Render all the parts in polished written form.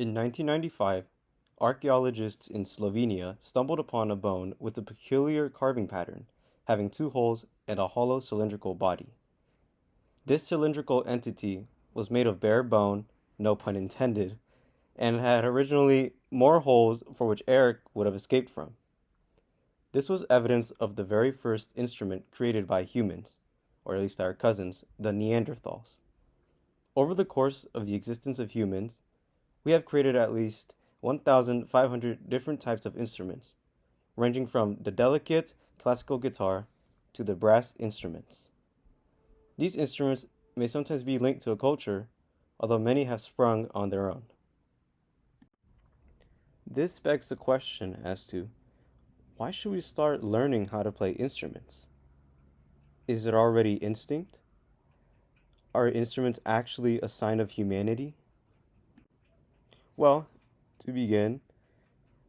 In 1995, archaeologists in Slovenia stumbled upon a bone with a peculiar carving pattern, having two holes and a hollow cylindrical body. This cylindrical entity was made of bare bone, no pun intended, and had originally more holes for which air would have escaped from. This was evidence of the very first instrument created by humans, or at least our cousins, the Neanderthals. Over the course of the existence of humans, we have created at least 1,500 different types of instruments, ranging from the delicate classical guitar to the brass instruments. These instruments may sometimes be linked to a culture, although many have sprung on their own. This begs the question as to why should we start learning how to play instruments? Is it already instinct? Are instruments actually a sign of humanity? Well, to begin,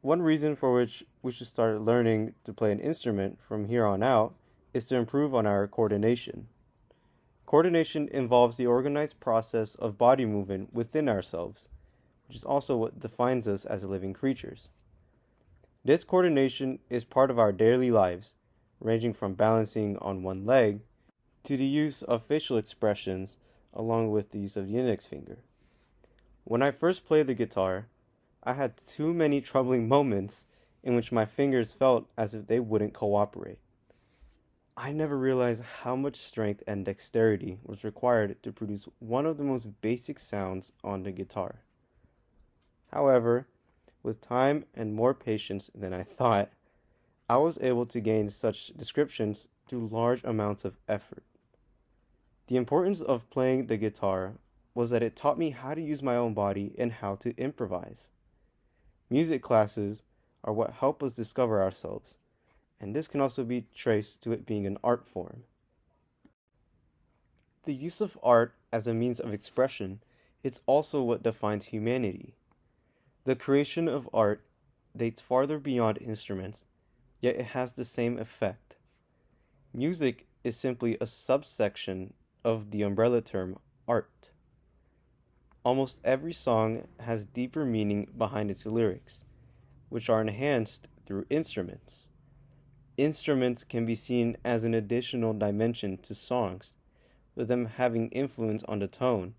one reason for which we should start learning to play an instrument from here on out is to improve on our coordination. Coordination involves the organized process of body movement within ourselves, which is also what defines us as living creatures. This coordination is part of our daily lives, ranging from balancing on one leg to the use of facial expressions along with the use of the index finger. When I first played the guitar, I had too many troubling moments in which my fingers felt as if they wouldn't cooperate. I never realized how much strength and dexterity was required to produce one of the most basic sounds on the guitar. However, with time and more patience than I thought, I was able to gain such descriptions through large amounts of effort. The importance of playing the guitar was that it taught me how to use my own body and how to improvise. Music classes are what help us discover ourselves, and this can also be traced to it being an art form. The use of art as a means of expression is also what defines humanity. The creation of art dates farther beyond instruments, yet it has the same effect. Music is simply a subsection of the umbrella term art. Almost every song has deeper meaning behind its lyrics, which are enhanced through instruments. Instruments can be seen as an additional dimension to songs, with them having influence on the tone,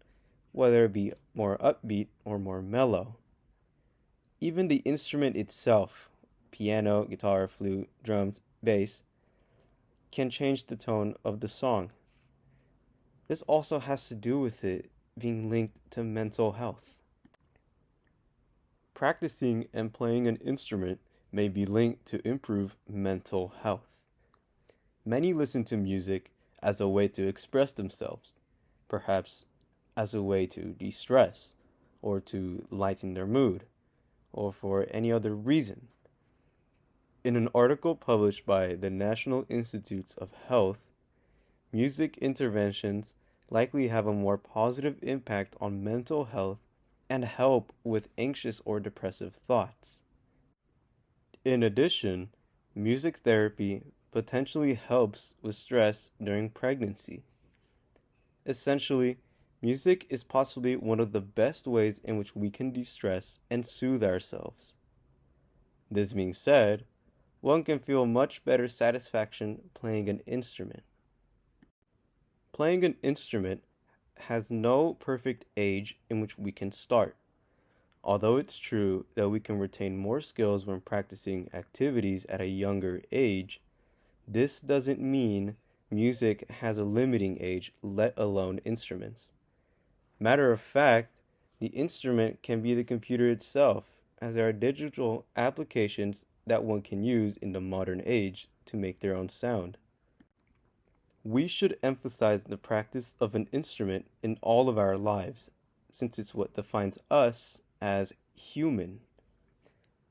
whether it be more upbeat or more mellow. Even the instrument itself, piano, guitar, flute, drums, bass, can change the tone of the song. This also has to do with it being linked to mental health. Practicing and playing an instrument may be linked to improve mental health. Many listen to music as a way to express themselves, perhaps as a way to de-stress, or to lighten their mood, or for any other reason. In an article published by the National Institutes of Health, music interventions likely have a more positive impact on mental health and help with anxious or depressive thoughts. In addition, music therapy potentially helps with stress during pregnancy. Essentially, music is possibly one of the best ways in which we can de-stress and soothe ourselves. This being said, one can feel much better satisfaction playing an instrument. Playing an instrument has no perfect age in which we can start. Although it's true that we can retain more skills when practicing activities at a younger age, this doesn't mean music has a limiting age, let alone instruments. Matter of fact, the instrument can be the computer itself, as there are digital applications that one can use in the modern age to make their own sound. We should emphasize the practice of an instrument in all of our lives, since it's what defines us as human.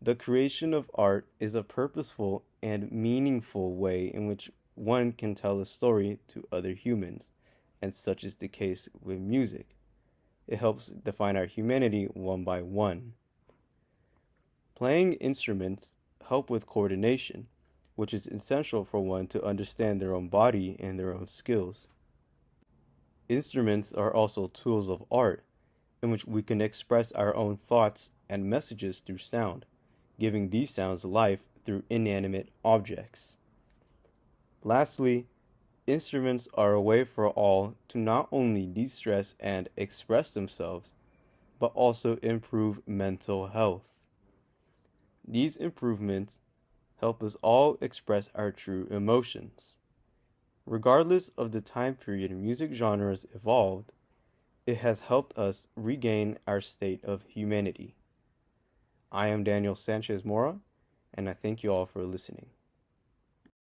The creation of art is a purposeful and meaningful way in which one can tell a story to other humans, and such is the case with music. It helps define our humanity one by one. Playing instruments help with coordination, which is essential for one to understand their own body and their own skills. Instruments are also tools of art, in which we can express our own thoughts and messages through sound, giving these sounds life through inanimate objects. Lastly, instruments are a way for all to not only de-stress and express themselves, but also improve mental health. These improvements help us all express our true emotions. Regardless of the time period music genres evolved, it has helped us regain our state of humanity. I am Daniel Sanchez Mora, and I thank you all for listening.